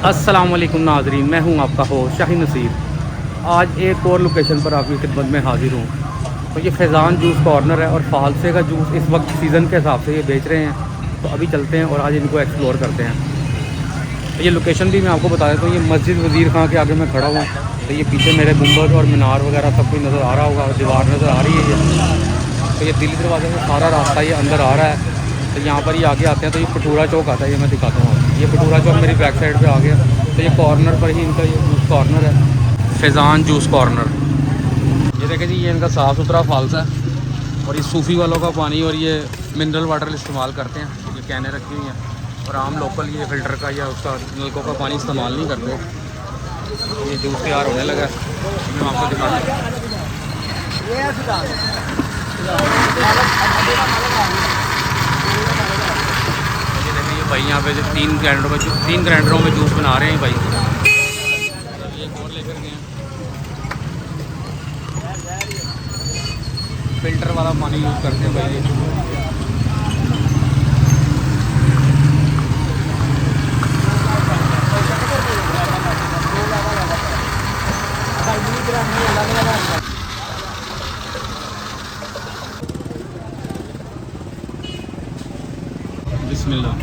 अस्सलाम वालेकुम नाज़रीन, मैं हूं आपका होस्ट शाहीन नसीर। आज एक और लोकेशन पर आपकी खिदमत में हाज़िर हूं। तो ये फैज़ान जूस कॉर्नर है और फालसे का जूस इस वक्त सीज़न के हिसाब से ये बेच रहे हैं। तो अभी चलते हैं और आज इनको एक्सप्लोर करते हैं। तो ये लोकेशन भी मैं आपको बता देता हूँ। ये मस्जिद वज़ीर खां के आगे मैं खड़ा हूँ। तो ये पीछे मेरे गुंबद और मीनार वगैरह सब कुछ नज़र आ रहा होगा, दीवार नज़र आ रही है ये। तो ये दिल्ली दरवाजे से सारा रास्ता ये अंदर आ रहा है। तो यहाँ पर ये आगे आते हैं तो ये भटूरा चौक आता है, ये मैं दिखाता हूँ। ये भटूरा चौक मेरी बैक साइड पे आ गया। तो ये कॉर्नर पर ही इनका ये जूस कॉर्नर है, फैज़ान जूस कॉर्नर। ये देखें जी, ये इनका साफ़ सुथरा फालसा है और ये सूफ़ी वालों का पानी और ये मिनरल वाटर इस्तेमाल करते हैं। ये कैनें रखी हुई हैं और आम लोकल ये फ़िल्टर का या उसका नलकों का पानी इस्तेमाल नहीं करते। ये जूस तैयार होने लगा है, मैं आपको दिखाता हूँ। भाई यहाँ पे जो 3 ग्राइंडरों में जूस बना रहे हैं भाई। एक और लेकर गए हैं, फिल्टर वाला पानी यूज़ करते हैं भाई ये। बिस्मिल्लाह।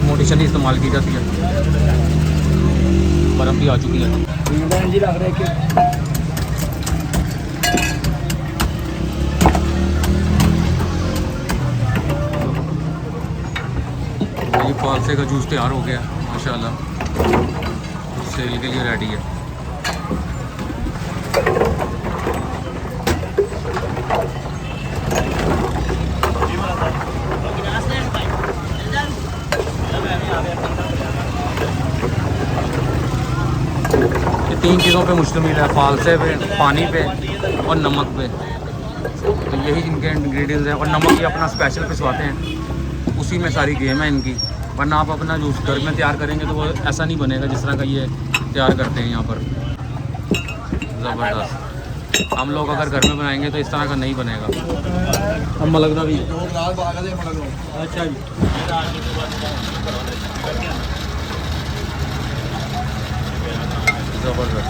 मोटिशन ही इस्तेमाल की जाती है, बर्फ़ भी आ चुकी है। ये फालसे का जूस तैयार हो गया माशाल्लाह, सेल के लिए रेडी है। ये 3 चीज़ों पे मुश्तमिल है, फालसे पे, पानी पे और नमक पे। तो यही इनके इंग्रेडिएंट्स हैं और नमक ये अपना स्पेशल पिसवाते हैं, उसी में सारी गेम है इनकी। वरना आप अपना जूस घर में तैयार करेंगे तो वो ऐसा नहीं बनेगा जिस तरह का ये तैयार करते हैं यहाँ पर। ज़बरदस्त। हम लोग अगर घर में बनाएंगे तो इस तरह का नहीं बनेगा। हम मलगना भी अच्छा जी। ज़बरदस्त।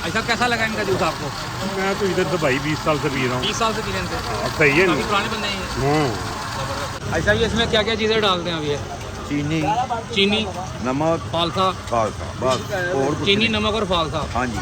ऐसा कैसा लगा इनका जूस आपको? मैं तो इधर से भाई 20 साल से पी रहा हूँ। 20 साल से पी रहे हैं। अब सही है ना? पुराने बंदे हैं। हाँ। ऐसा ये इसमें क्या क्या चीज़ें डालते हैं अभी? चीनी, नमक, फालसा बस और कुछ चीनी, नहीं। नमक और फालसा। हाँ जी।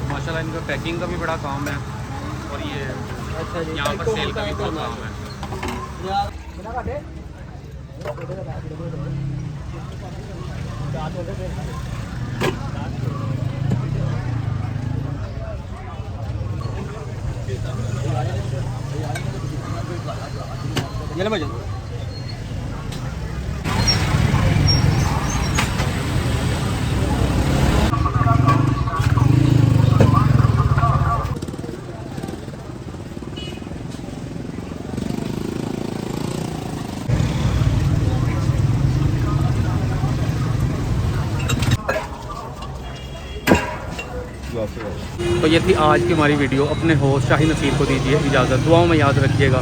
माशाल्लाह इनका पैकिंग का भी बड़ा काम है और ये यहाँ पर सेल का भी बहुत काम है। तो ये थी आज की हमारी वीडियो। अपने होस्ट शाहीन नसीर को दीजिए इजाज़त, दुआओं में याद रखिएगा।